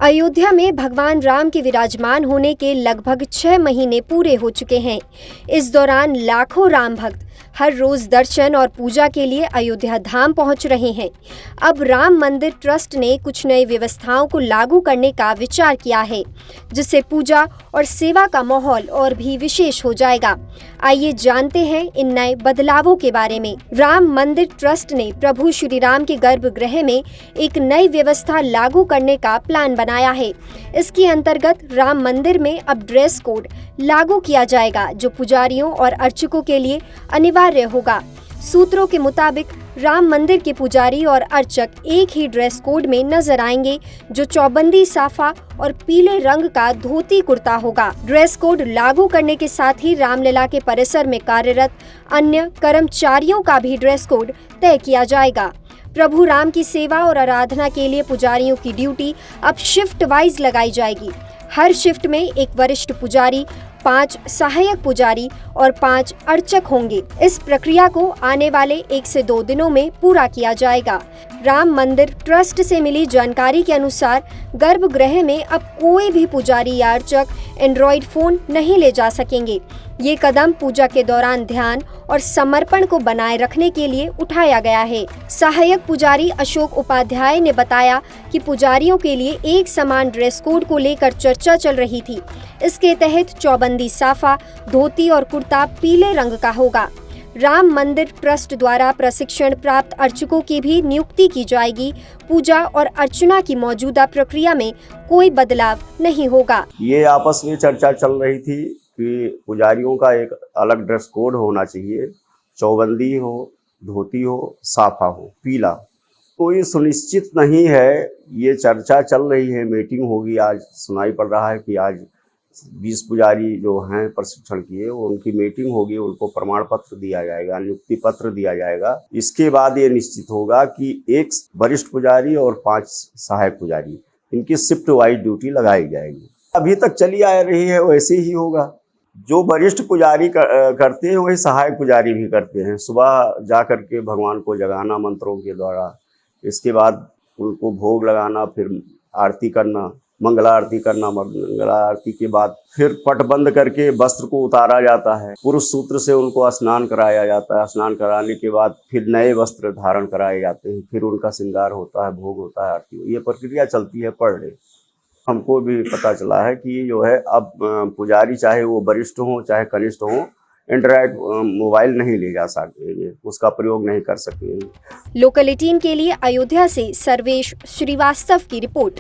अयोध्या में भगवान राम के विराजमान होने के लगभग 6 महीने पूरे हो चुके हैं। इस दौरान लाखों राम भक्त हर रोज दर्शन और पूजा के लिए अयोध्या धाम पहुंच रहे हैं। अब राम मंदिर ट्रस्ट ने कुछ नई व्यवस्थाओं को लागू करने का विचार किया है, जिससे पूजा और सेवा का माहौल और भी विशेष हो जाएगा। आइए जानते हैं इन नए बदलावों के बारे में। राम मंदिर ट्रस्ट ने प्रभु श्री राम के गर्भगृह में एक नई व्यवस्था लागू करने का प्लान बनाया है। इसके अंतर्गत राम मंदिर में अब ड्रेस कोड लागू किया जाएगा, जो पुजारियों और अर्चकों के लिए अनिवार्य होगा। सूत्रों के मुताबिक राम मंदिर के पुजारी और अर्चक एक ही ड्रेस कोड में नजर आएंगे, जो चौबंदी साफा और पीले रंग का धोती कुर्ता होगा। ड्रेस कोड लागू करने के साथ ही रामलला के परिसर में कार्यरत अन्य कर्मचारियों का भी ड्रेस कोड तय किया जाएगा। प्रभु राम की सेवा और आराधना के लिए पुजारियों की ड्यूटी अब शिफ्ट वाइज लगाई जाएगी। हर शिफ्ट में एक वरिष्ठ पुजारी, 5 सहायक पुजारी और 5 अर्चक होंगे। इस प्रक्रिया को आने वाले 1 से 2 दिनों में पूरा किया जाएगा। राम मंदिर ट्रस्ट से मिली जानकारी के अनुसार गर्भगृह में अब कोई भी पुजारी या अर्चक एंड्रॉइड फोन नहीं ले जा सकेंगे। ये कदम पूजा के दौरान ध्यान और समर्पण को बनाए रखने के लिए उठाया गया है। सहायक पुजारी अशोक उपाध्याय ने बताया कि पुजारियों के लिए एक समान ड्रेस कोड को लेकर चर्चा चल रही थी। इसके तहत चौबंदी साफा, धोती और कुर्ता पीले रंग का होगा। राम मंदिर ट्रस्ट द्वारा प्रशिक्षण प्राप्त अर्चकों की भी नियुक्ति की जाएगी। पूजा और अर्चना की मौजूदा प्रक्रिया में कोई बदलाव नहीं होगा। ये आपस में चर्चा चल रही थी कि पुजारियों का एक अलग ड्रेस कोड होना चाहिए, चौबंदी हो, धोती हो, साफा हो, पीला। कोई सुनिश्चित नहीं है, ये चर्चा चल रही है। मीटिंग होगी आज, सुनाई पड़ रहा है कि आज 20 पुजारी जो हैं प्रशिक्षण किए, उनकी मीटिंग होगी, उनको प्रमाण पत्र दिया जाएगा, नियुक्ति पत्र दिया जाएगा। इसके बाद ये निश्चित होगा कि एक वरिष्ठ पुजारी और 5 सहायक पुजारी, इनकी शिफ्ट वाइज ड्यूटी लगाई जाएगी। अभी तक चली आ रही है वैसे ही होगा। जो वरिष्ठ पुजारी करते हैं वही सहायक पुजारी भी करते हैं। सुबह जा करके भगवान को जगाना मंत्रों के द्वारा, इसके बाद उनको भोग लगाना, फिर आरती करना, मंगला आरती करना। मंगला आरती के बाद फिर पट बंद करके वस्त्र को उतारा जाता है। पुरुष सूत्र से उनको स्नान कराया जाता है। स्नान कराने के बाद फिर नए वस्त्र धारण कराए जाते हैं। फिर उनका श्रृंगार होता है, भोग होता है, आरती। ये प्रक्रिया चलती है पर डे। हमको भी पता चला है कि जो है अब पुजारी चाहे वो वरिष्ठ हो चाहे कनिष्ठ हो, एंड्रॉइड मोबाइल नहीं ले जा सकेंगे, उसका प्रयोग नहीं कर सकेंगे। लोकल 18 के लिए अयोध्या से सर्वेश श्रीवास्तव की रिपोर्ट।